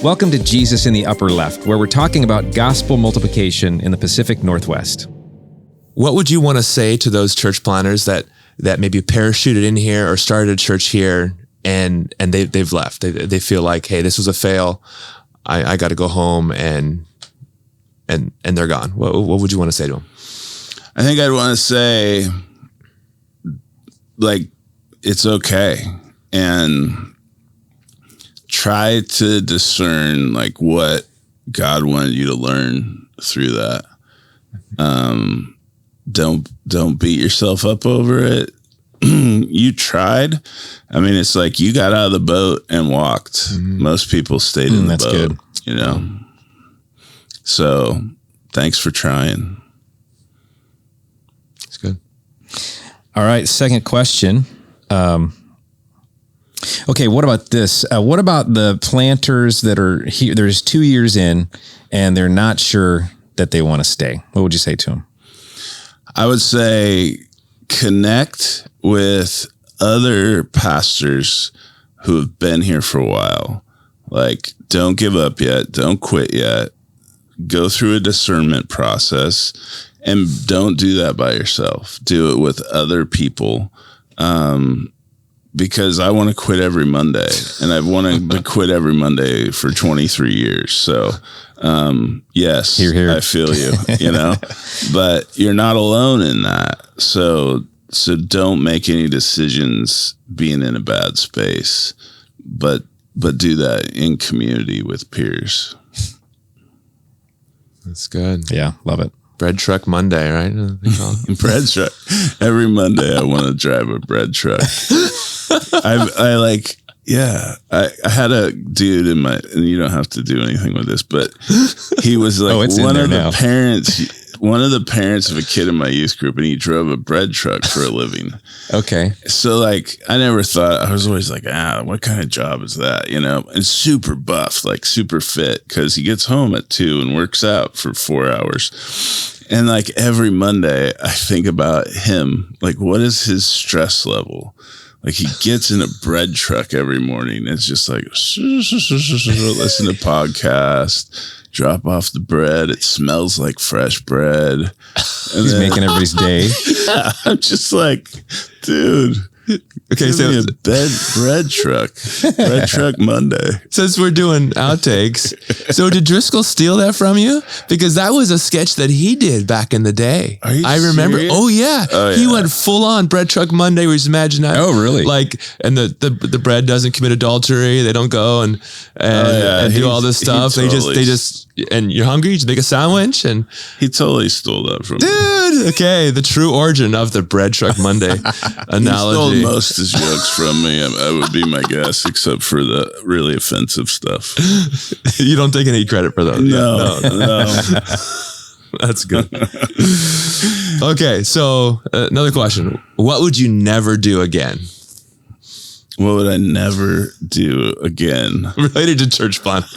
Welcome to Jesus in the Upper Left, where we're talking about gospel multiplication in the Pacific Northwest. What would you want to say to those church planners that maybe parachuted in here or started a church here and they've left? They feel like, hey, this was a fail. I got to go home and they're gone. What would you want to say to them? I think I'd want to say, like, it's okay, and try to discern like what God wanted you to learn through that. Don't beat yourself up over it. You tried. I mean, it's like you got out of the boat and walked. Mm-hmm. Most people stayed in the boat. Good. You know. So, thanks for trying. That's good. All right, second question. Okay, what about this? What about the planters that are here? There's 2 years in, and they're not sure that they want to stay. What would you say to them? I would say connect with other pastors who have been here for a while. Like, don't give up yet. Don't quit yet. Go through a discernment process, and don't do that by yourself. Do it with other people. Because I want to quit every Monday, and I've wanted to quit every Monday for 23 years. So, yes, Hear. I feel you, but you're not alone in that. So don't make any decisions being in a bad space, but do that in community with peers. That's good. Yeah, love it. Bread truck Monday, right? Bread truck. Every Monday I want to drive a bread truck. I had a dude in my, and you don't have to do anything with this, but he was like one of the parents of a kid in my youth group, and he drove a bread truck for a living. Okay. So like, I never thought, I was always like, what kind of job is that? And super buff, like super fit, because he gets home at 2 and works out for 4 hours. And like every Monday I think about him, like, what is his stress level? Like, he gets in a bread truck every morning. It's just like, listen to podcast, drop off the bread. It smells like fresh bread. And he's making everybody's day. Yeah, I'm just like, dude. Okay, so a bread truck Monday. Since we're doing outtakes, so did Driscoll steal that from you? Because that was a sketch that he did back in the day. Are you I remember. serious? Oh yeah, he went full on bread truck Monday. Where he's imagining that. Oh really? Like, and the bread doesn't commit adultery. They don't go and do all this stuff. They just. And you're hungry? You make a sandwich, and he totally stole that from me. Dude, okay, the true origin of the bread truck Monday analogy. He stole most of his jokes from me. I would be my guess, except for the really offensive stuff. You don't take any credit for those. No. That's good. Okay, so another question: what would you never do again? What would I never do again? Related to church planning.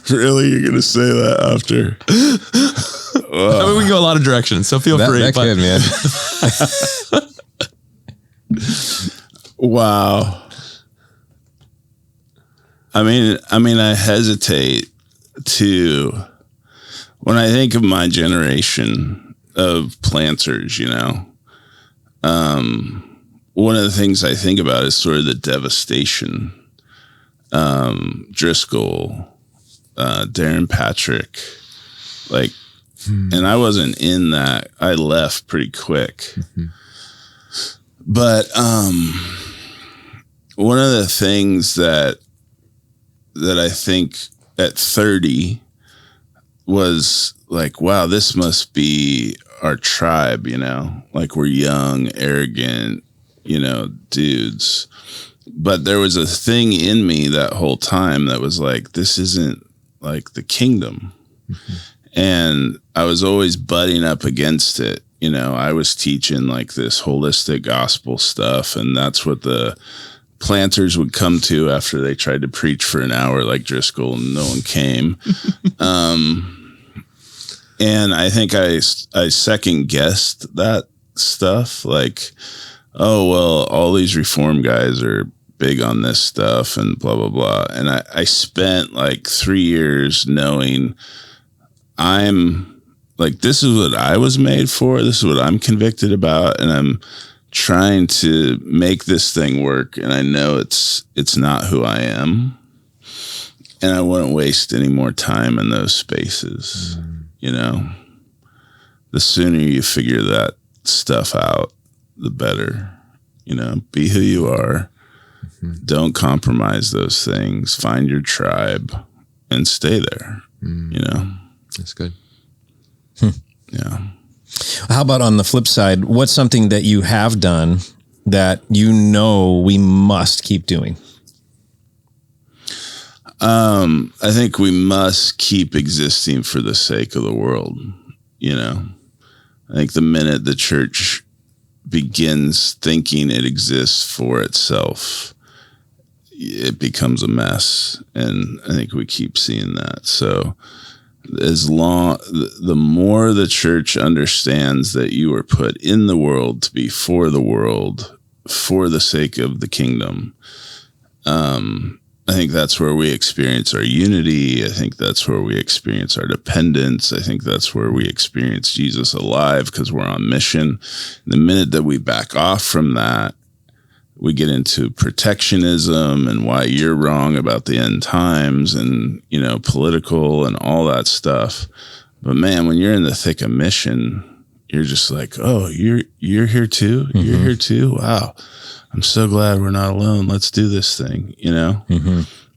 Really? You're going to say that after? I mean, we can go a lot of directions, so feel free. Good, man. Wow. I mean, I hesitate to, when I think of my generation of planters, one of the things I think about is sort of the devastation. Driscoll, Darren Patrick, like, and I wasn't in that. I left pretty quick. Mm-hmm. But one of the things that I think at 30 was like, wow, this must be our tribe, like we're young, arrogant, dudes. But there was a thing in me that whole time that was like, this isn't like the kingdom. Mm-hmm. And I was always butting up against it. I was teaching like this holistic gospel stuff, and that's what the planters would come to after they tried to preach for an hour like Driscoll, and no one came. And I think I second guessed that stuff. Like, oh, well, all these reform guys are big on this stuff and blah, blah, blah. And I spent like 3 years knowing I'm like, this is what I was made for. This is what I'm convicted about. And I'm trying to make this thing work. And I know it's not who I am. And I wouldn't waste any more time in those spaces. You know, the sooner you figure that stuff out, the better. You know, be who you are. Don't compromise those things. Find your tribe and stay there. You know, that's good. Yeah. How about on the flip side? What's something that you have done that you know we must keep doing? I think we must keep existing for the sake of the world. You know, I think the minute the church begins thinking it exists for itself, it becomes a mess. And I think we keep seeing that. So the more the church understands that you are put in the world to be for the world, for the sake of the kingdom, I think that's where we experience our unity. I think that's where we experience our dependence. I think that's where we experience Jesus alive because we're on mission. The minute that we back off from that, we get into protectionism and why you're wrong about the end times and, you know, political and all that stuff. But man, when you're in the thick of mission, you're just like, oh, you're here too? You're here too? Wow. I'm so glad we're not alone. Let's do this thing. You know,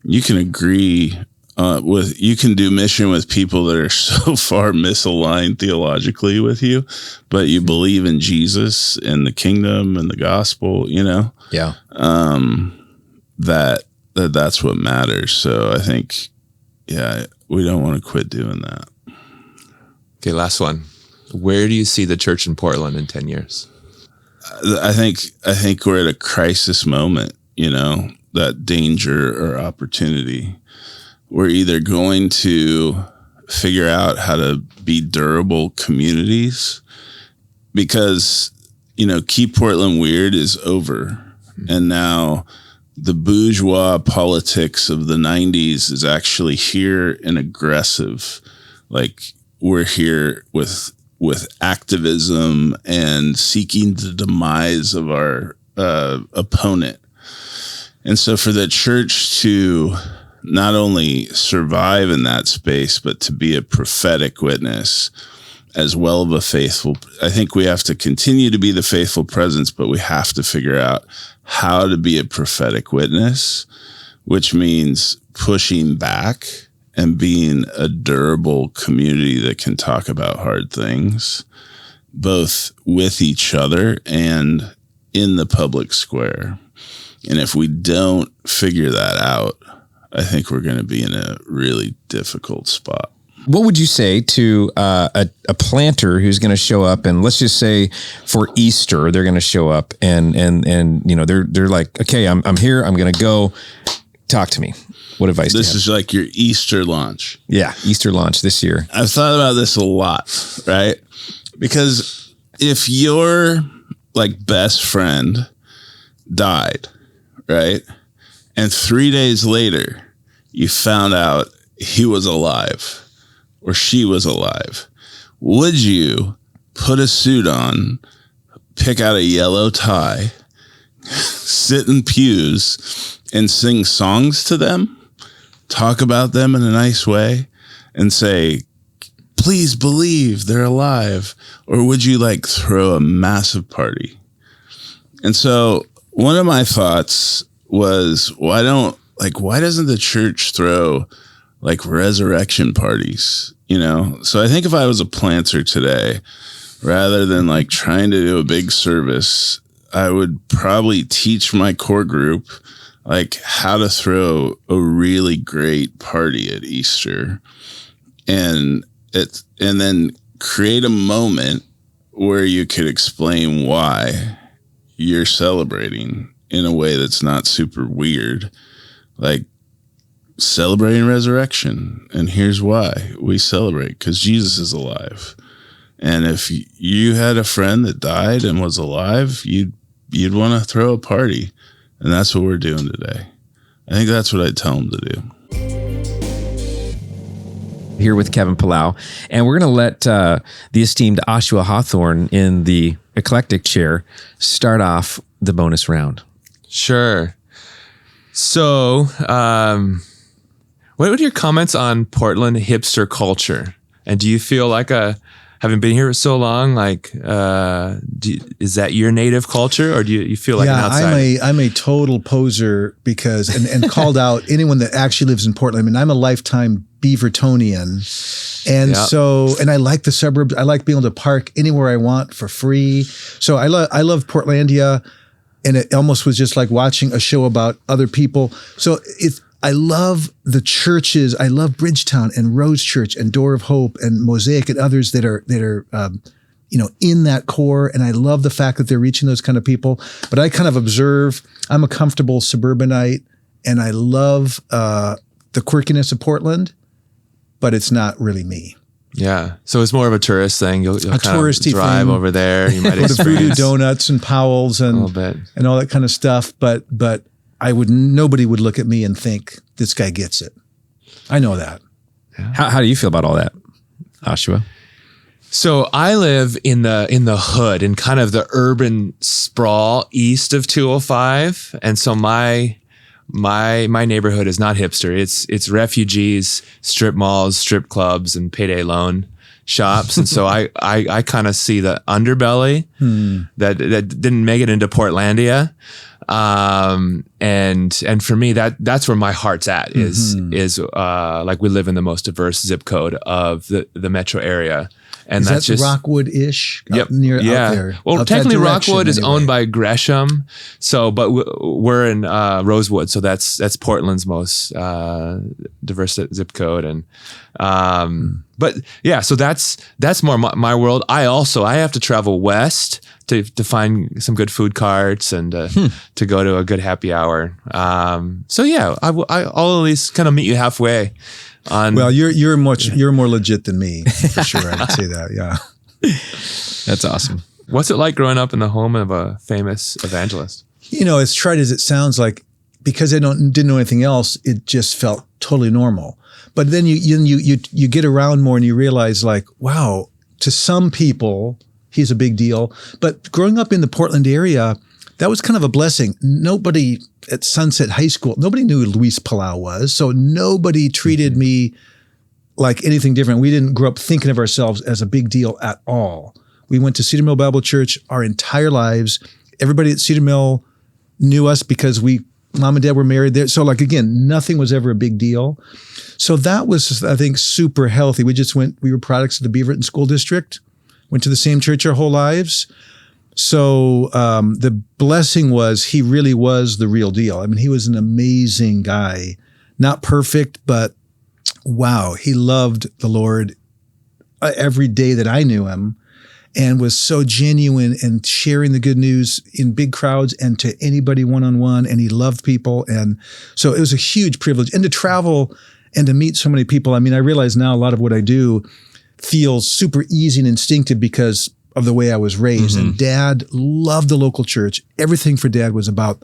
you can agree you can do mission with people that are so far misaligned theologically with you, but you believe in Jesus and the kingdom and the gospel, you know? Yeah. That's what matters. So I think, yeah, we don't want to quit doing that. Okay. Last one. Where do you see the church in Portland in 10 years? I think we're at a crisis moment, you know, that danger or opportunity. We're either going to figure out how to be durable communities because, you know, Keep Portland Weird is over. And now the bourgeois politics of the 90s is actually here and aggressive. Like we're here with activism and seeking the demise of our opponent. And so for the church to not only survive in that space, but to be a prophetic witness as well of a faithful, I think we have to continue to be the faithful presence, but we have to figure out how to be a prophetic witness, which means pushing back and being a durable community that can talk about hard things, both with each other and in the public square. And if we don't figure that out, I think we're going to be in a really difficult spot. What would you say to a planter who's going to show up and let's just say for Easter, they're going to show up and you know, they're like, okay, I'm here. I'm going to go. Talk to me. What advice do you have? This is like your Easter launch. Yeah. Easter launch this year. I've thought about this a lot, right? Because if your like best friend died, right? And 3 days later, you found out he was alive or she was alive. Would you put a suit on, pick out a yellow tie, sit in pews and sing songs to them, talk about them in a nice way and say, please believe they're alive? Or would you like throw a massive party? And so one of my thoughts was, why doesn't the church throw like resurrection parties, you know? So I think if I was a planter today, rather than like trying to do a big service, I would probably teach my core group like how to throw a really great party at Easter and then create a moment where you could explain why you're celebrating in a way that's not super weird, like celebrating resurrection. And here's why we celebrate, because Jesus is alive. And if you had a friend that died and was alive, you'd want to throw a party And that's what we're doing today. I think that's what I'd tell them to do. Here with Kevin Palau, and we're going to let the esteemed Oshua Hawthorne in the eclectic chair start off the bonus round. Sure. So, what are your comments on Portland hipster culture? And do you feel like having been here for so long, like, is that your native culture, or do you feel like an outsider? I'm a total poser because, and called out anyone that actually lives in Portland. I mean, I'm a lifetime Beavertonian. And so, and I like the suburbs. I like being able to park anywhere I want for free. So I love Portlandia, and it almost was just like watching a show about other people. So I love the churches. I love Bridgetown and Rose Church and Door of Hope and Mosaic and others that are in that core. And I love the fact that they're reaching those kind of people. But I kind of observe. I'm a comfortable suburbanite, and I love the quirkiness of Portland, but it's not really me. Yeah. So it's more of a tourist thing. You'll kind of drive thing. Over there. You might go to Voodoo Donuts and Powell's and all that kind of stuff. But nobody would look at me and think this guy gets it. I know that. Yeah. How do you feel about all that, Oshua? So I live in the hood, in kind of the urban sprawl east of 205. And so my neighborhood is not hipster. It's refugees, strip malls, strip clubs, and payday loan shops. And so I kind of see the underbelly that didn't make it into Portlandia. And for me, that's where my heart's at is like we live in the most diverse zip code of the metro area. And that's just Rockwood-ish out there. Well, technically Rockwood is owned by Gresham. So, but we're in Rosewood. So that's Portland's most diverse zip code. And, but yeah, so that's more my world. I have to travel west to find some good food carts and to go to a good happy hour. So yeah, I'll at least kind of meet you halfway. Well, you're more legit than me for sure. I'd say that. Yeah, that's awesome. What's it like growing up in the home of a famous evangelist? As trite as it sounds, like because I didn't know anything else, it just felt totally normal. But then you get around more and you realize, like, wow, to some people he's a big deal. But growing up in the Portland area, that was kind of a blessing. Nobody at Sunset High School, nobody knew who Luis Palau was. So nobody treated me like anything different. We didn't grow up thinking of ourselves as a big deal at all. We went to Cedar Mill Bible Church our entire lives. Everybody at Cedar Mill knew us because mom and dad were married there. So like, again, nothing was ever a big deal. So that was, I think, super healthy. We were products of the Beaverton School District, went to the same church our whole lives. So the blessing was he really was the real deal. I mean, he was an amazing guy, not perfect, but wow, he loved the Lord every day that I knew him and was so genuine and sharing the good news in big crowds and to anybody one-on-one. And he loved people. And so it was a huge privilege. And to travel and to meet so many people. I mean, I realize now a lot of what I do feels super easy and instinctive because of the way I was raised. And Dad loved the local church. Everything for Dad was about,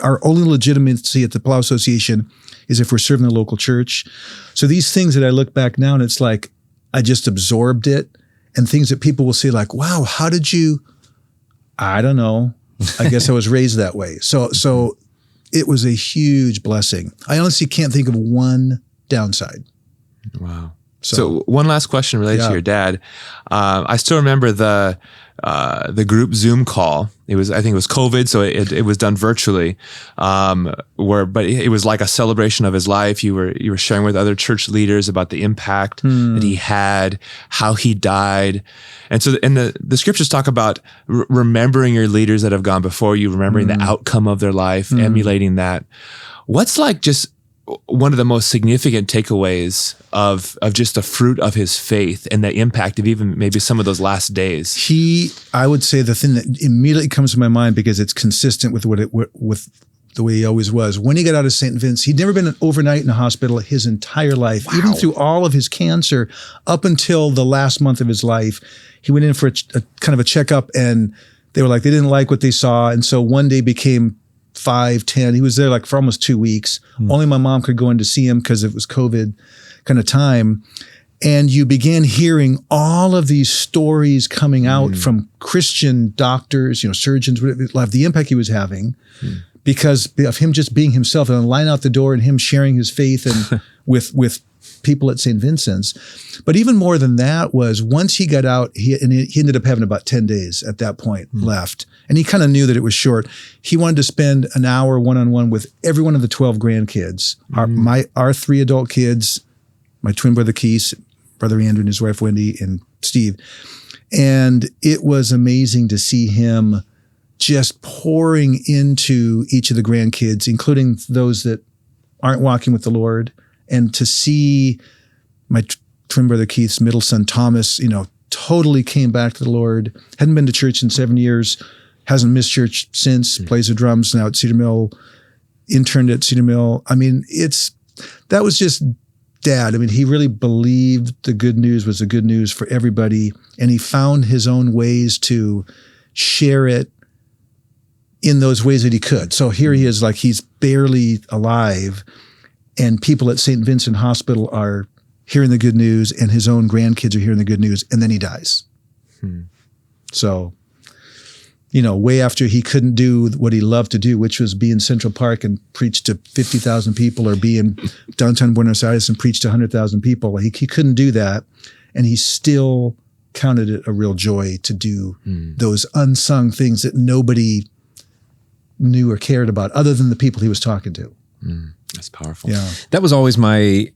our only legitimacy at the Palau Association is if we're serving the local church. So these things that I look back now and it's like, I just absorbed it, and things that people will say like, wow, how did you, I don't know. I guess I was raised that way. So it was a huge blessing. I honestly can't think of one downside. Wow. So one last question related to your dad. I still remember the group Zoom call. I think it was COVID, so it was done virtually. But it was like a celebration of his life. You were sharing with other church leaders about the impact that he had, how he died, and so the scriptures talk about remembering your leaders that have gone before you, remembering the outcome of their life, emulating that. What's like just one of the most significant takeaways of just the fruit of his faith and the impact of even maybe some of those last days? I would say the thing that immediately comes to my mind, because it's consistent with with the way he always was. When he got out of St. Vince, he'd never been overnight in a hospital his entire life, even through all of his cancer up until the last month of his life. He went in for a kind of a checkup, and they were like, they didn't like what they saw. And so one day became 5, 10. He was there like for almost 2 weeks. Only my mom could go in to see him because it was COVID kind of time. And you began hearing all of these stories coming out from Christian doctors, surgeons, of the impact he was having because of him just being himself and line out the door and him sharing his faith and with people at St. Vincent's. But even more than that was once he got out, he ended up having about 10 days at that point left. And he kind of knew that it was short. He wanted to spend an hour one-on-one with every one of the 12 grandkids, our 3 adult kids, my twin brother Keith, brother Andrew and his wife Wendy, and Steve. And it was amazing to see him just pouring into each of the grandkids, including those that aren't walking with the Lord. And to see my twin brother Keith's middle son, Thomas, totally came back to the Lord, hadn't been to church in 7 years, hasn't missed church since, plays the drums now at Cedar Mill, interned at Cedar Mill. I mean, that was just Dad. I mean, he really believed the good news was the good news for everybody. And he found his own ways to share it in those ways that he could. So here he is, like he's barely alive, and people at St. Vincent Hospital are hearing the good news, and his own grandkids are hearing the good news, and then he dies. So, way after he couldn't do what he loved to do, which was be in Central Park and preach to 50,000 people, or be in downtown Buenos Aires and preach to 100,000 people. He couldn't do that, and he still counted it a real joy to do those unsung things that nobody knew or cared about other than the people he was talking to. That's powerful. Yeah. That was always my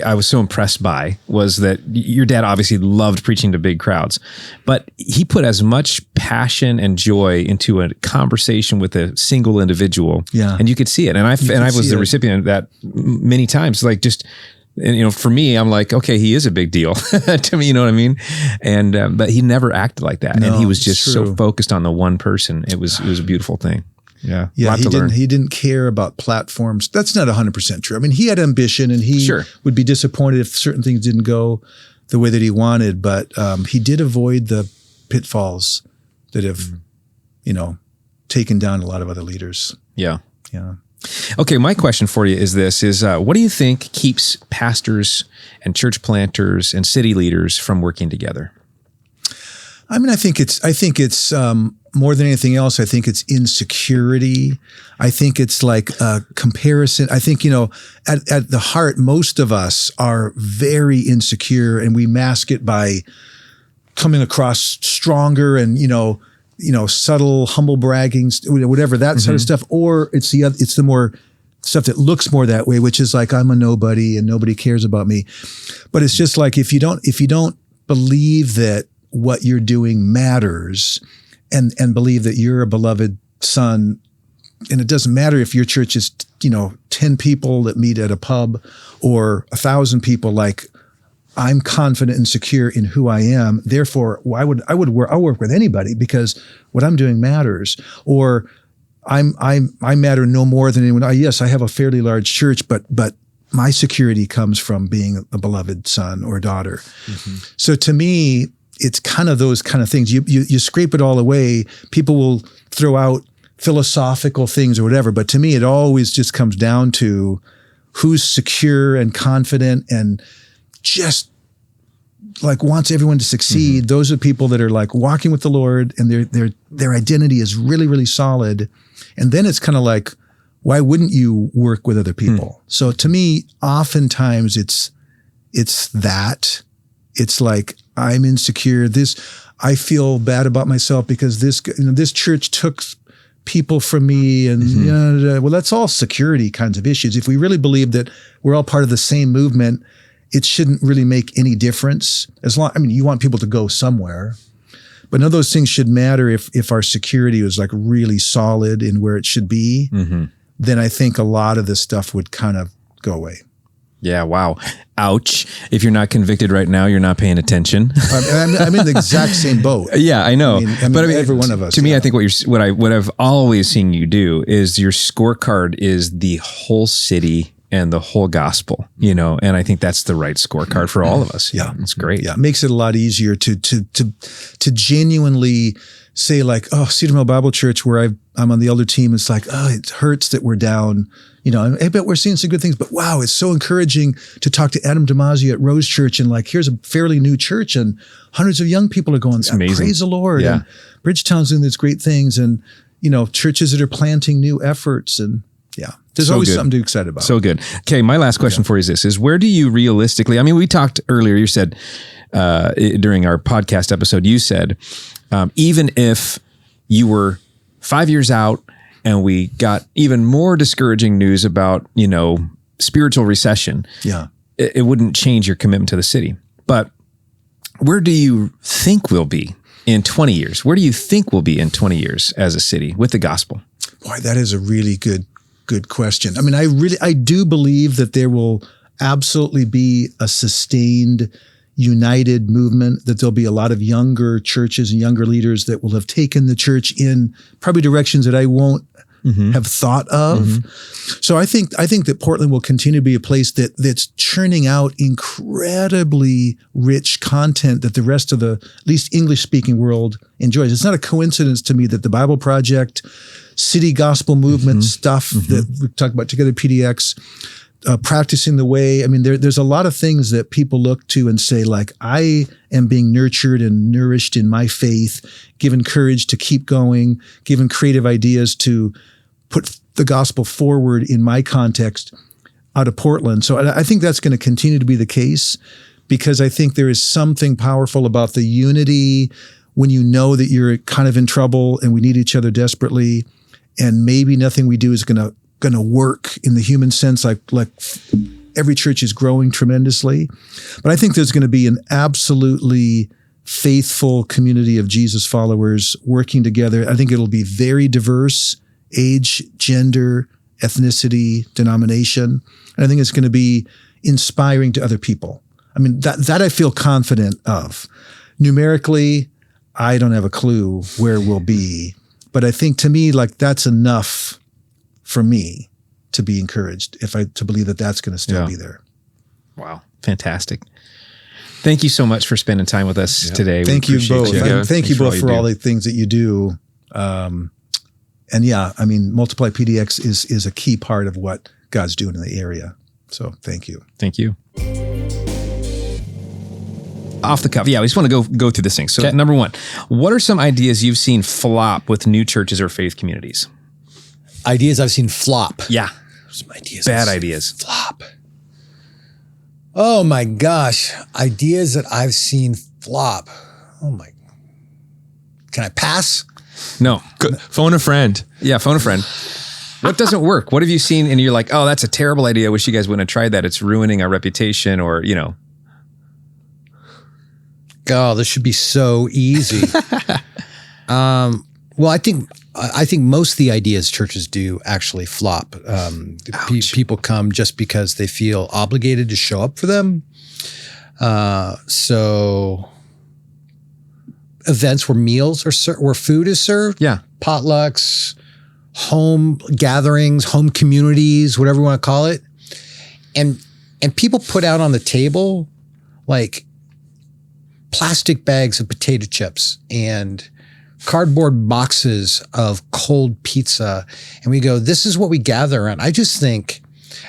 I was so impressed by, was that your dad obviously loved preaching to big crowds, but he put as much passion and joy into a conversation with a single individual. Yeah. And you could see it. And I was the recipient of that many times, like just, and, for me, I'm like, okay, he is a big deal to me, you know what I mean? And, but he never acted like that. No, and he was just it's true. so focused on the one person. It was a beautiful thing. Yeah. Yeah, Lot to learn. he didn't care about platforms. That's not 100% true. I mean, he had ambition, and he would be disappointed if certain things didn't go the way that he wanted, but he did avoid the pitfalls that have, taken down a lot of other leaders. Yeah. Yeah. Okay, my question for you is this: what do you think keeps pastors and church planters and city leaders from working together? I mean, I think it's more than anything else. I think it's insecurity. I think it's like a comparison. I think, at the heart, most of us are very insecure, and we mask it by coming across stronger and, subtle, humble bragging, whatever, that sort of stuff. Or it's the more stuff that looks more that way, which is like, I'm a nobody and nobody cares about me. But it's just like, if you don't believe that what you're doing matters, and believe that you're a beloved son, and it doesn't matter if your church is 10 people that meet at a pub or 1,000 people. Like, I'm confident and secure in who I am. Therefore, I'll work with anybody because what I'm doing matters. Or I matter no more than anyone. Yes, I have a fairly large church, but my security comes from being a beloved son or daughter. So to me, it's kind of those kind of things. You scrape it all away. People will throw out philosophical things or whatever, but to me, it always just comes down to who's secure and confident and just like wants everyone to succeed. Those are people that are like walking with the Lord, and their identity is really, really solid. And then it's kind of like, why wouldn't you work with other people? So to me, oftentimes it's that. It's like, I'm insecure. I feel bad about myself because this church took people from me, and well, that's all security kinds of issues. If we really believe that we're all part of the same movement, it shouldn't really make any difference. You want people to go somewhere, but none of those things should matter if our security was like really solid in where it should be. Then I think a lot of this stuff would kind of go away. Yeah. Wow. Ouch. If you're not convicted right now, you're not paying attention. I'm in the exact same boat. Yeah, I know. But every one of us. To me, I think what I've always seen you do is your scorecard is the whole city and the whole gospel, and I think that's the right scorecard for all of us. Yeah. It's great. Yeah. It makes it a lot easier to genuinely say like, oh, Cedar Mill Bible Church, where I'm on the elder team, it's like, oh, it hurts that we're down. I bet we're seeing some good things, but wow, it's so encouraging to talk to Adam Damasio at Rose Church, and like, here's a fairly new church and hundreds of young people are going, amazing. Praise the Lord. Yeah. And Bridgetown's doing these great things, and, churches that are planting new efforts, and there's So always good. something to be excited about. So good. Okay, my last question for you is where do you realistically, I mean, we talked earlier, you said during our podcast episode, you said, even if you were 5 years out and we got even more discouraging news about, spiritual recession, it wouldn't change your commitment to the city. But where do you think we'll be in 20 years? Where do you think we'll be in 20 years as a city with the gospel? Boy, that is a really good question. I mean, I do believe that there will absolutely be a sustained, united movement, that there'll be a lot of younger churches and younger leaders that will have taken the church in probably directions that I won't have thought of. So I think that Portland will continue to be a place that's churning out incredibly rich content that the rest of the, at least English-speaking world enjoys. It's not a coincidence to me that the Bible Project, City Gospel Movement stuff that we talk about together, PDX, practicing the way. I mean, there's a lot of things that people look to and say, like, I am being nurtured and nourished in my faith, given courage to keep going, given creative ideas to put the gospel forward in my context out of Portland. So I think that's going to continue to be the case, because I think there is something powerful about the unity when you know that you're kind of in trouble and we need each other desperately, and maybe nothing we do is going to work in the human sense, like every church is growing tremendously. But I think there's going to be an absolutely faithful community of Jesus followers working together. I think it'll be very diverse, age, gender, ethnicity, denomination. And I think it's going to be inspiring to other people. I mean, that I feel confident of. Numerically, I don't have a clue where we'll be, but I think to me, like, that's enough for me to be encouraged, to believe that that's going to still be there. Wow. Fantastic. Thank you so much for spending time with us today. Thank you both. You. Thank you both for all the things that you do. And yeah, I mean, Multiply PDX is a key part of what God's doing in the area. So thank you. Thank you. Off the cuff. Yeah, we just want to go through this thing. So number one, what are some ideas you've seen flop with new churches or faith communities? Ideas I've seen flop. Yeah. Some ideas. Bad ideas. Flop. Oh my gosh. Ideas that I've seen flop. Oh my. Can I pass? No. Phone a friend. Yeah, phone a friend. What doesn't work? What have you seen and you're like, oh, that's a terrible idea. I wish you guys wouldn't have tried that. It's ruining our reputation, or, Oh, this should be so easy. Well, I think most of the ideas churches do actually flop. People come just because they feel obligated to show up for them. So events where food is served. Yeah. Potlucks, home gatherings, home communities, whatever you want to call it. And people put out on the table like plastic bags of potato chips and cardboard boxes of cold pizza. And we go, this is what we gather around. I just think,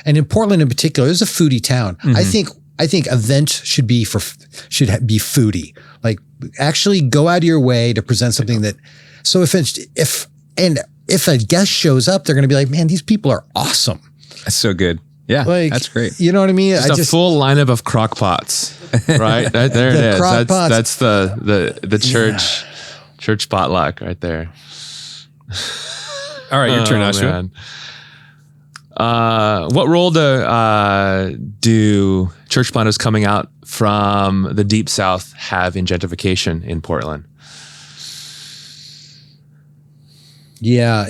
and in Portland in particular, it's a foodie town. I think events should be foodie. Like, actually go out of your way to present something that, so if a guest shows up, they're going to be like, man, these people are awesome. That's so good. Yeah, like, that's great. You know what I mean? Just a full lineup of crock pots, right? There it is. That's the church potluck right there. All right, your turn, Joshua. What role do church planters coming out from the Deep South have in gentrification in Portland? Yeah,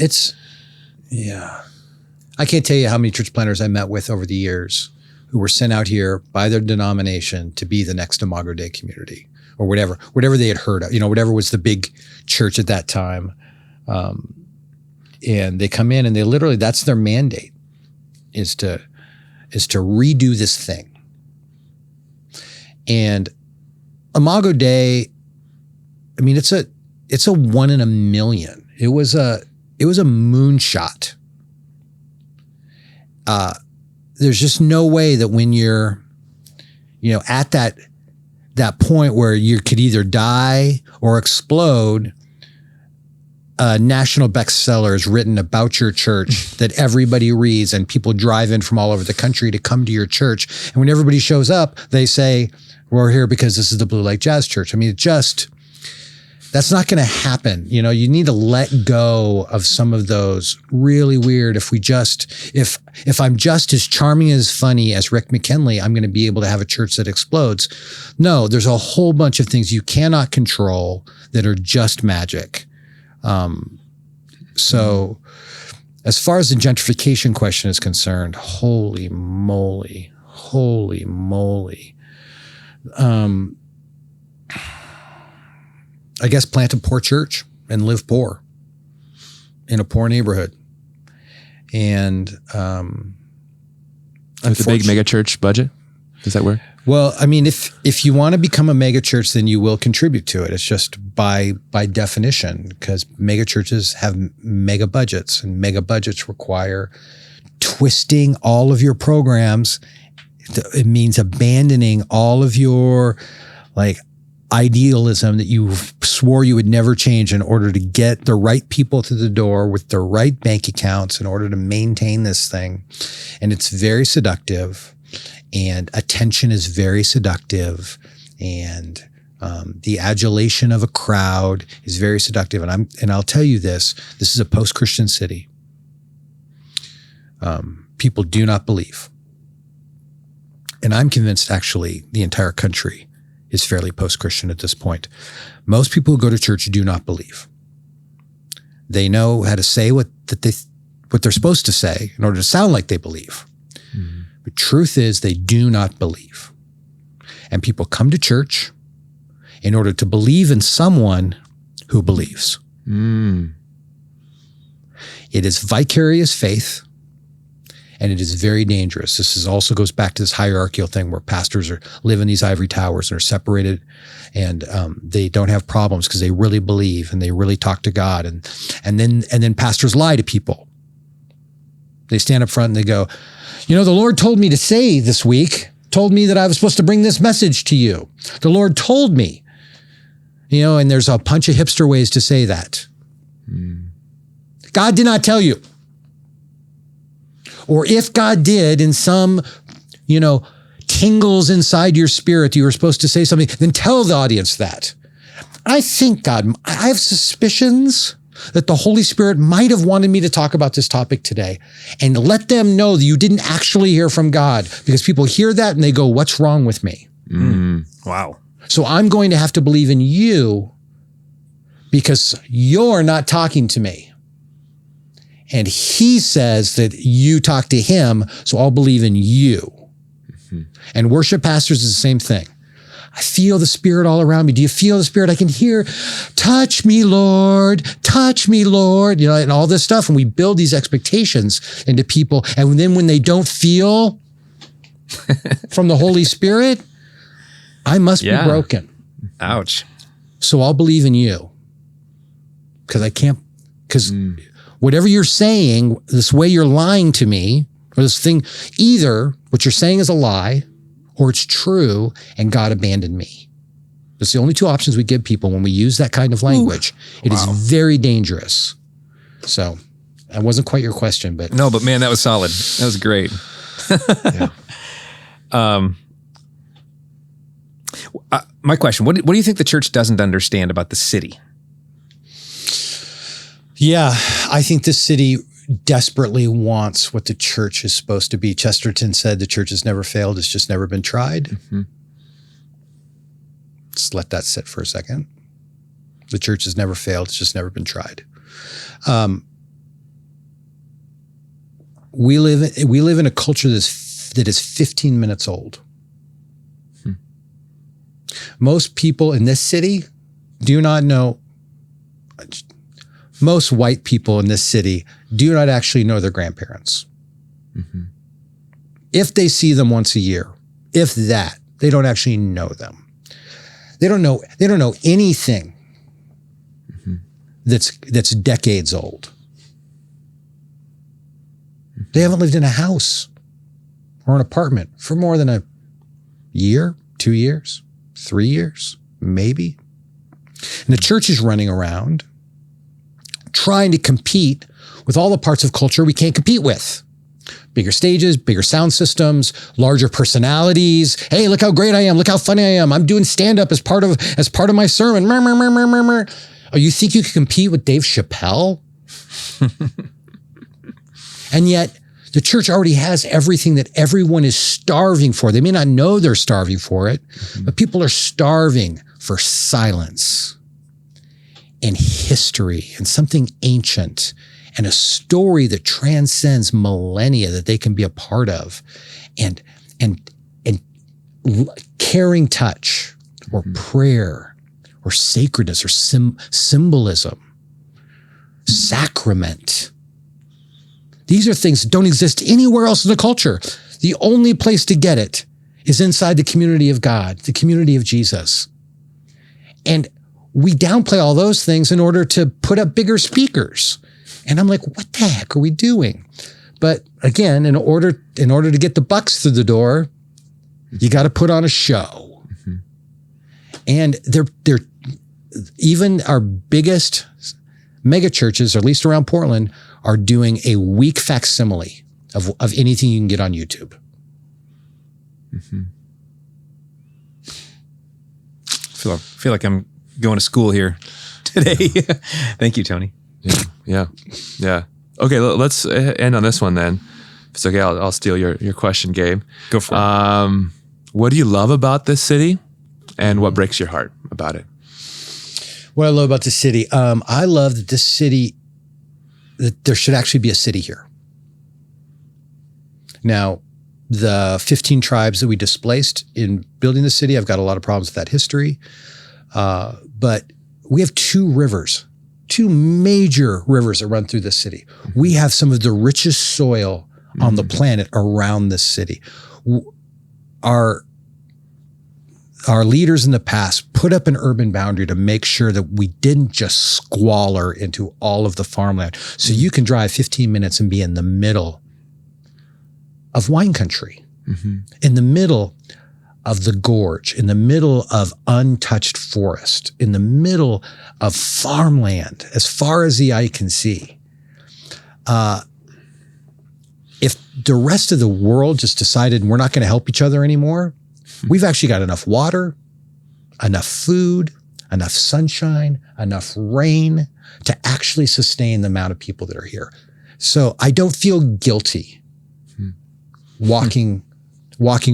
I can't tell you how many church planters I met with over the years who were sent out here by their denomination to be the next Imago Dei community or whatever they had heard of, whatever was the big church at that time. And they come in and they literally, that's their mandate, is to redo this thing. And Imago Dei, I mean, it's it's a 1 in a million. It was a moonshot. There's just no way that when you're, at that point where you could either die or explode, a national bestseller is written about your church that everybody reads, and people drive in from all over the country to come to your church. And when everybody shows up, they say, we're here because this is the Blue Lake Jazz Church. I mean, that's not going to happen. You need to let go of some of those really weird. If I'm just as charming as funny as Rick McKinley, I'm going to be able to have a church that explodes. No, there's a whole bunch of things you cannot control that are just magic. So as far as the gentrification question is concerned, holy moly. I guess plant a poor church and live poor in a poor neighborhood. And with the big mega church budget, does that work? Well, I mean, if you want to become a mega church, then you will contribute to it. It's just by definition, because mega churches have mega budgets, and mega budgets require twisting all of your programs. It means abandoning all of your idealism that you swore you would never change in order to get the right people to the door with the right bank accounts in order to maintain this thing. And it's very seductive, and attention is very seductive, and the adulation of a crowd is very seductive. And I'll tell you this is a post-Christian city. People do not believe. And I'm convinced actually the entire country is fairly post-Christian at this point. Most people who go to church do not believe. They know how to say what they're supposed to say in order to sound like they believe. Mm-hmm. But truth is they do not believe. And people come to church in order to believe in someone who believes. Mm. It is vicarious faith. And it is very dangerous. This also goes back to this hierarchical thing where pastors live in these ivory towers and are separated, and they don't have problems because they really believe and they really talk to God. And then pastors lie to people. They stand up front and they go, the Lord told me to say this week, told me that I was supposed to bring this message to you. The Lord told me, and there's a bunch of hipster ways to say that. Mm. God did not tell you. Or if God did, in some, tingles inside your spirit, you were supposed to say something, then tell the audience that. I have suspicions that the Holy Spirit might have wanted me to talk about this topic today, and let them know that you didn't actually hear from God, because people hear that and they go, what's wrong with me? Mm. Wow. So I'm going to have to believe in you because you're not talking to me. And he says that you talk to him, so I'll believe in you. Mm-hmm. And worship pastors is the same thing. I feel the Spirit all around me. Do you feel the Spirit? I can hear, touch me, Lord, and all this stuff. And we build these expectations into people. And then when they don't feel from the Holy Spirit, I must be broken. Ouch. So I'll believe in you. Whatever you're saying, this way you're lying to me, or this thing, either what you're saying is a lie or it's true and God abandoned me. That's the only two options we give people when we use that kind of language. Ooh, it is very dangerous. So that wasn't quite your question, but. No, but man, that was solid. That was great. My question, what do you think the church doesn't understand about the city? Yeah, I think this city desperately wants what the church is supposed to be. Chesterton said the church has never failed, it's just never been tried. Mm-hmm. Just let that sit for a second. The church has never failed, it's just never been tried. We live in a culture that is 15 minutes old. Hmm. Most people in this city do not know. Most white people in this city do not actually know their grandparents. Mm-hmm. If they see them once a year, if that, they don't actually know them. They don't know anything that's decades old. They haven't lived in a house or an apartment for more than a year, 2 years, 3 years, maybe. And the church is running around trying to compete with all the parts of culture we can't compete with. Bigger stages, bigger sound systems, larger personalities. Hey, look how great I am. Look how funny I am. I'm doing stand-up as part of my sermon. Oh, you think you can compete with Dave Chappelle? And yet, the church already has everything that everyone is starving for. They may not know they're starving for it, but people are starving for silence and history and something ancient and a story that transcends millennia that they can be a part of, and caring touch or prayer or sacredness or symbolism, sacrament. These are things that don't exist anywhere else in the culture. The only place to get it is inside the community of God, the community of Jesus. And we downplay all those things in order to put up bigger speakers. And I'm like, what the heck are we doing? But again, in order to get the bucks through the door, you got to put on a show. Mm-hmm. And they're even our biggest mega churches, or at least around Portland, are doing a weak facsimile of anything you can get on YouTube. Mm-hmm. Feel like I'm going to school here today. Thank you, Tony. Yeah. Okay, let's end on this one then. If it's okay, I'll steal your question, Gabe. Go for it. What do you love about this city, and what breaks your heart about it? What I love about this city, I love that this city, that there should actually be a city here. Now, the 15 tribes that we displaced in building the city, I've got a lot of problems with that history. But we have two major rivers that run through this city. We have some of the richest soil on the planet around this city. Our leaders in the past put up an urban boundary to make sure that we didn't just squalor into all of the farmland. So you can drive 15 minutes and be in the middle of wine country, in the middle of the gorge, in the middle of untouched forest, in the middle of farmland, as far as the eye can see. If the rest of the world just decided we're not going to help each other anymore, we've actually got enough water, enough food, enough sunshine, enough rain to actually sustain the amount of people that are here. So I don't feel guilty walking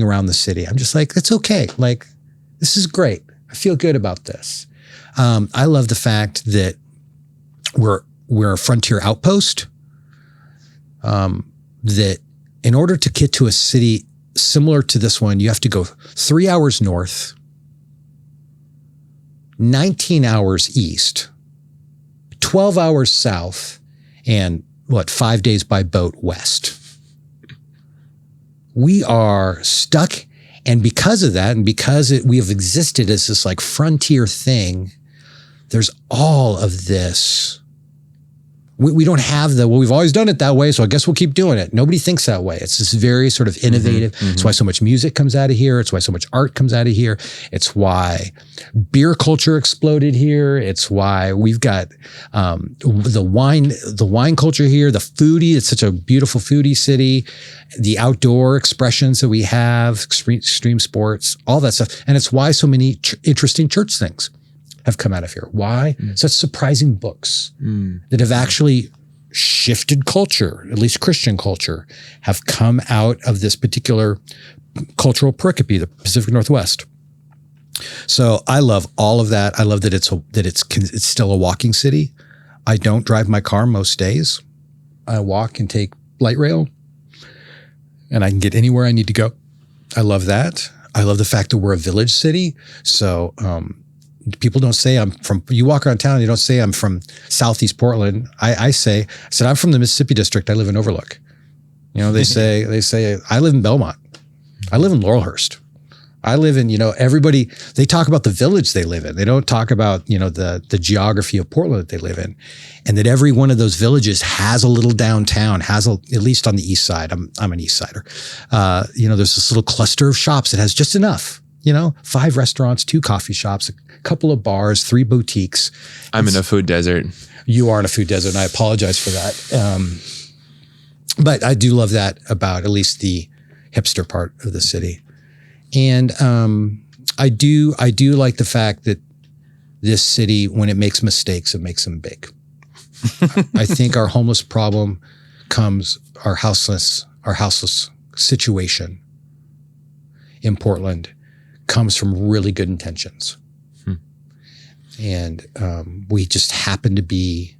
around the city. I'm just like, it's okay. Like, this is great. I feel good about this. I love the fact that we're a frontier outpost. That in order to get to a city similar to this one, you have to go 3 hours north, 19 hours east, 12 hours south, and 5 days by boat west. We are stuck. And because of that, and because we have existed as this like frontier thing, there's all of this. We don't have we've always done it that way, so I guess we'll keep doing it. Nobody thinks that way. It's this very sort of innovative. It's why so much music comes out of here. It's why so much art comes out of here. It's why beer culture exploded here. It's why we've got the wine culture here, the foodie. It's such a beautiful foodie city. The outdoor expressions that we have, extreme sports, all that stuff. And it's why so many interesting church things have come out of here. Why? Such surprising books that have actually shifted culture, at least Christian culture, have come out of this particular cultural pericope, the Pacific Northwest. So I love all of that. I love that it's still a walking city. I don't drive my car most days. I walk and take light rail, and I can get anywhere I need to go. I love that. I love the fact that we're a village city. So, people don't say you walk around town, you don't say I'm from Southeast Portland. I said, I'm from the Mississippi District. I live in Overlook. You know, they say, I live in Belmont. I live in Laurelhurst. I live in, everybody, they talk about the village they live in. They don't talk about, the geography of Portland that they live in. And that every one of those villages has a little downtown, at least on the east side. I'm an east sider. There's this little cluster of shops that has just enough, 5 restaurants, 2 coffee shops, a couple of bars, 3 boutiques. I'm in a food desert. You are in a food desert, and I apologize for that. But I do love that about at least the hipster part of the city. And I do like the fact that this city, when it makes mistakes, it makes them big. I think our homeless problem our houseless situation in Portland comes from really good intentions. And we just happen to be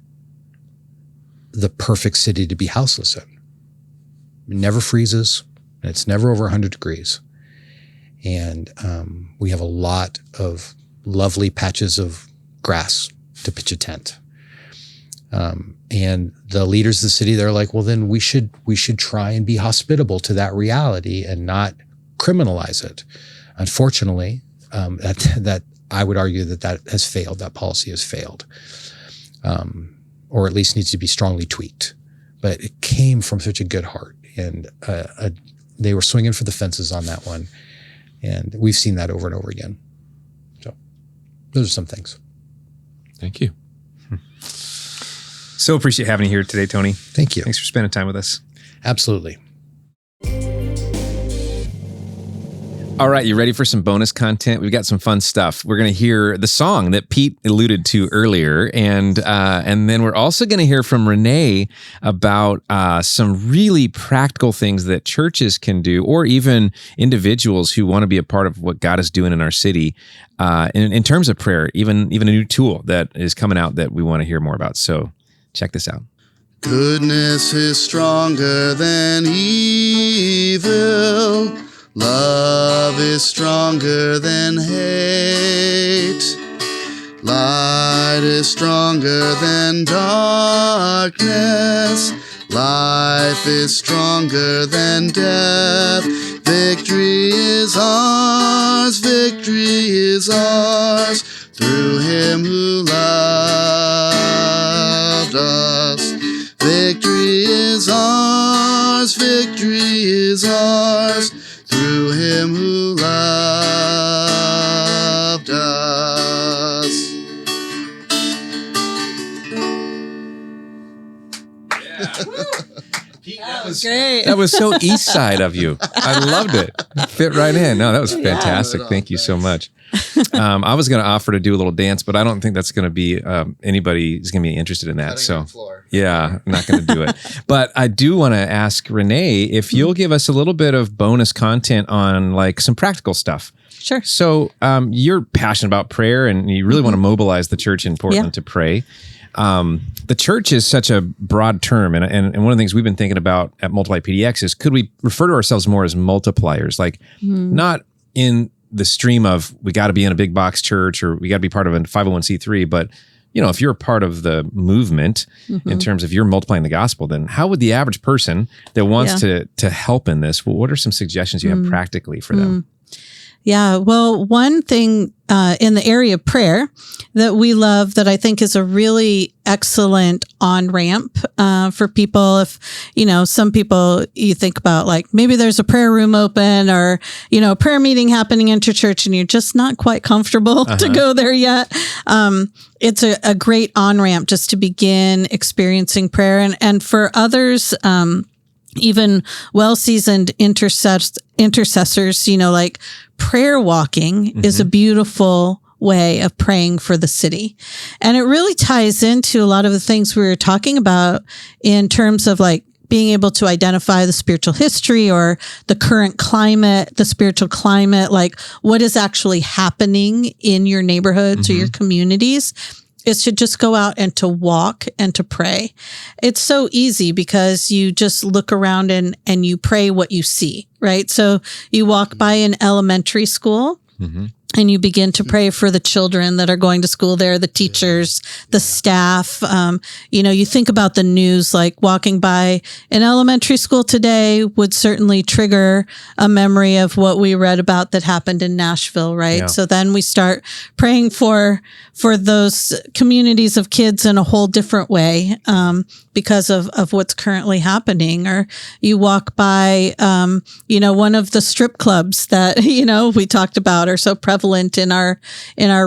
the perfect city to be houseless in. It never freezes, and it's never over 100 degrees. And we have a lot of lovely patches of grass to pitch a tent. And the leaders of the city, they're like, well, then we should try and be hospitable to that reality and not criminalize it. Unfortunately, that I would argue that has failed. That policy has failed, or at least needs to be strongly tweaked. But it came from such a good heart, and they were swinging for the fences on that one. And we've seen that over and over again. So those are some things. Thank you. So appreciate having you here today, Tony. Thank you. Thanks for spending time with us. Absolutely. All right, you ready for some bonus content? We've got some fun stuff. We're going to hear the song that Pete alluded to earlier, and then we're also going to hear from Renee about some really practical things that churches can do, or even individuals who want to be a part of what God is doing in our city in terms of prayer, even a new tool that is coming out that we want to hear more about. So check this out. Goodness is stronger than evil. Love is stronger than hate. Light is stronger than darkness. Life is stronger than death. Victory is ours. Victory is ours. Through him who loved us. Victory is ours. Victory is ours. Through him who loved us. That was great. That was so east side of you. I loved it. Fit right in. No, that was fantastic. Thank you so much. I was going to offer to do a little dance, but I don't think that's going to be anybody is going to be interested in that. So yeah, I'm not going to do it. But I do want to ask Renee if you'll give us a little bit of bonus content on like some practical stuff. Sure. So you're passionate about prayer, and you really want to mobilize the church in Portland to pray. The church is such a broad term, and one of the things we've been thinking about at Multiply PDX is, could we refer to ourselves more as multipliers, like not in the stream of we got to be in a big box church or we got to be part of a 501c3, but if you're a part of the movement in terms of you're multiplying the gospel, then how would the average person that wants to help in this, what are some suggestions you have practically for them? Yeah. Well, one thing in the area of prayer that we love, that I think is a really excellent on-ramp for people. If, some people, you think about like, maybe there's a prayer room open, or, a prayer meeting happening in your church and you're just not quite comfortable to go there yet. It's a great on-ramp just to begin experiencing prayer. And for others, even well-seasoned intercessors, like prayer walking is a beautiful way of praying for the city. And it really ties into a lot of the things we were talking about in terms of like being able to identify the spiritual history or the current climate, the spiritual climate, like what is actually happening in your neighborhoods or your communities. Is to just go out and to walk and to pray. It's so easy because you just look around and you pray what you see, right? So you walk by an elementary school and you begin to pray for the children that are going to school there, the teachers, the staff. You think about the news, like walking by an elementary school today would certainly trigger a memory of what we read about that happened in Nashville, right? Yeah. So then we start praying for those communities of kids in a whole different way, because of what's currently happening. Or you walk by, one of the strip clubs that, we talked about are so prevalent in our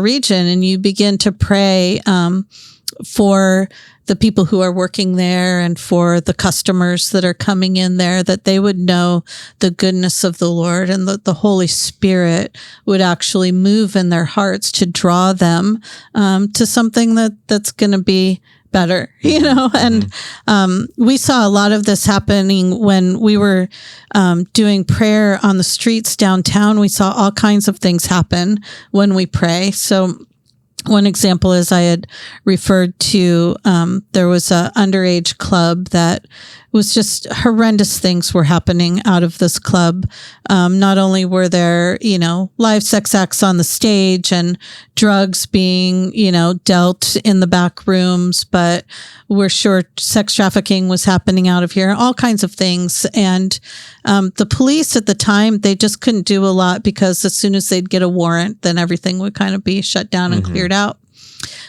region, and you begin to pray, for the people who are working there and for the customers that are coming in there, that they would know the goodness of the Lord, and the Holy Spirit would actually move in their hearts to draw them to something that's going to be better, and we saw a lot of this happening when we were doing prayer on the streets downtown. We saw all kinds of things happen when we pray. So one example is I had referred to, there was a underage club that was just horrendous things were happening out of this club. Not only were there, live sex acts on the stage and drugs being, dealt in the back rooms, but we're sure sex trafficking was happening out of here, all kinds of things. And the police at the time, they just couldn't do a lot, because as soon as they'd get a warrant, then everything would kind of be shut down and cleared out.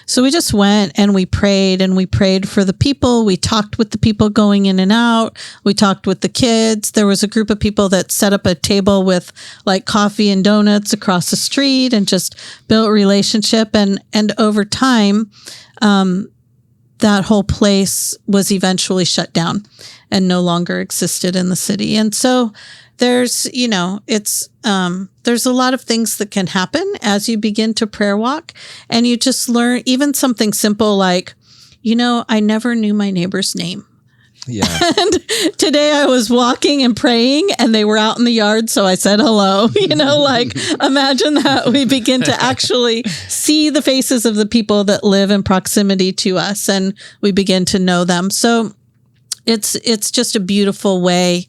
So we just went and we prayed for the people. We talked with the people going in and out. We talked with the kids. There was a group of people that set up a table with like coffee and donuts across the street and just built relationship. And over time, that whole place was eventually shut down and no longer existed in the city. And so there's, there's a lot of things that can happen as you begin to prayer walk, and you just learn even something simple like, I never knew my neighbor's name. Yeah. And today I was walking and praying, and they were out in the yard, so I said hello. Imagine that we begin to actually see the faces of the people that live in proximity to us, and we begin to know them. So it's just a beautiful way,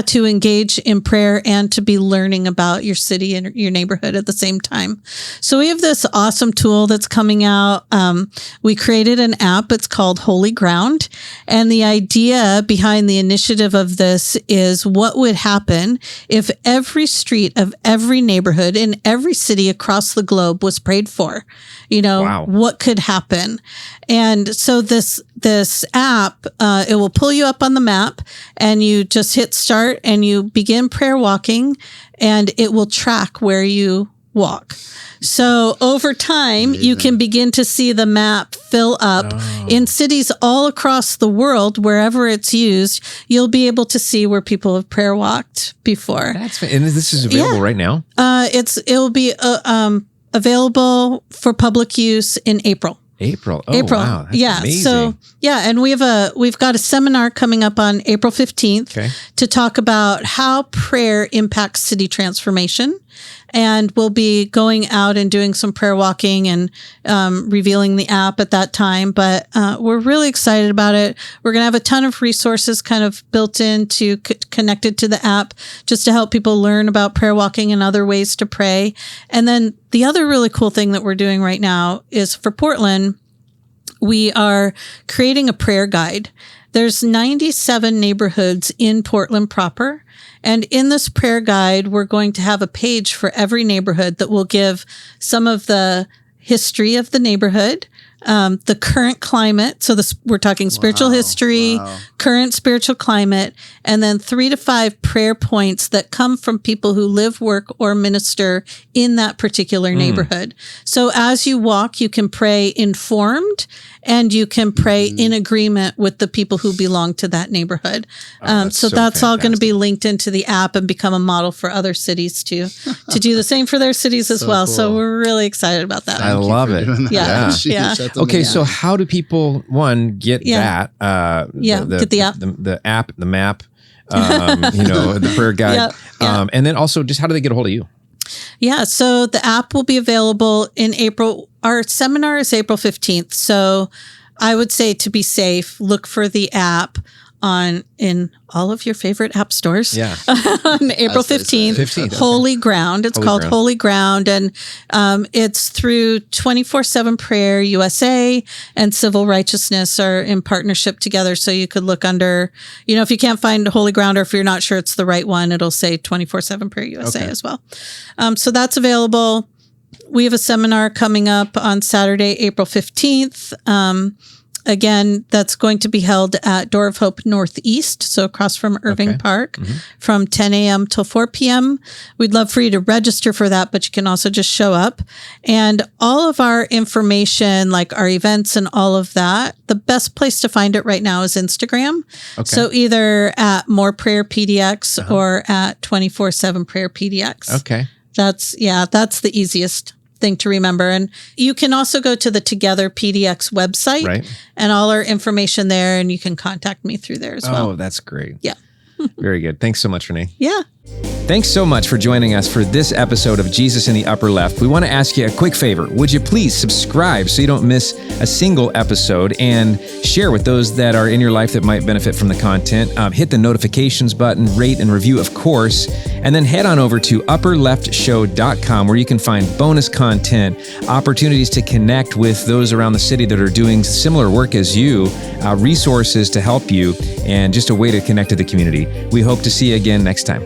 to engage in prayer and to be learning about your city and your neighborhood at the same time. So we have this awesome tool that's coming out. We created an app. It's called Holy Ground. And the idea behind the initiative of this is what would happen if every street of every neighborhood in every city across the globe was prayed for. Wow. What could happen? And so this app, it will pull you up on the map, and you just hit start and you begin prayer walking, and it will track where you walk. So over time, you can begin to see the map fill up in cities all across the world. Wherever it's used, you'll be able to see where people have prayer walked before. And this is available right now? It'll be available for public use in April. April. Wow. That's amazing. So and we've got a seminar coming up on April 15th to talk about how prayer impacts city transformation. And we'll be going out and doing some prayer walking and revealing the app at that time. But we're really excited about it. We're going to have a ton of resources kind of built into connected to the app, just to help people learn about prayer walking and other ways to pray. And then the other really cool thing that we're doing right now is for Portland, we are creating a prayer guide. There's 97 neighborhoods in Portland proper. And in this prayer guide, we're going to have a page for every neighborhood that will give some of the history of the neighborhood, the current climate. So we're talking spiritual history, current spiritual climate, and then 3 to 5 prayer points that come from people who live, work, or minister in that particular neighborhood. So as you walk, you can pray informed, and you can pray in agreement with the people who belong to that neighborhood. So that's all going to be linked into the app and become a model for other cities to do the same for their cities as well. Cool. So we're really excited about that. I love it. Yeah. Okay, so how do people get that? Get the app, the app, the map, the prayer guide, and then also just how do they get a hold of you? Yeah, so the app will be available in April. Our seminar is April 15th. So I would say, to be safe, look for the app in all of your favorite app stores. Yeah. On April 15th. 15th, Holy Ground. It's called Holy Ground. And it's through 24/7 Prayer USA and Civil Righteousness are in partnership together. So you could look under, if you can't find Holy Ground or if you're not sure it's the right one, it'll say 24/7 Prayer USA as well. So that's available. We have a seminar coming up on Saturday, April 15th. Again, that's going to be held at Door of Hope Northeast, so across from Irving Park, from 10 a.m. till 4 p.m. We'd love for you to register for that, but you can also just show up. And all of our information, like our events and all of that, the best place to find it right now is Instagram. Okay. So either at More Prayer PDX or at 24/7 Prayer PDX. Okay. That's the easiest thing to remember. And you can also go to the Together PDX website and all our information there, and you can contact me through there as well. Oh, that's great. Yeah. Very good. Thanks so much, Renee. Yeah. Thanks so much for joining us for this episode of Jesus in the Upper Left. We want to ask you a quick favor. Would you please subscribe so you don't miss a single episode, and share with those that are in your life that might benefit from the content. Hit the notifications button, rate and review, of course, and then head on over to upperleftshow.com where you can find bonus content, opportunities to connect with those around the city that are doing similar work as you, resources to help you, and just a way to connect to the community. We hope to see you again next time.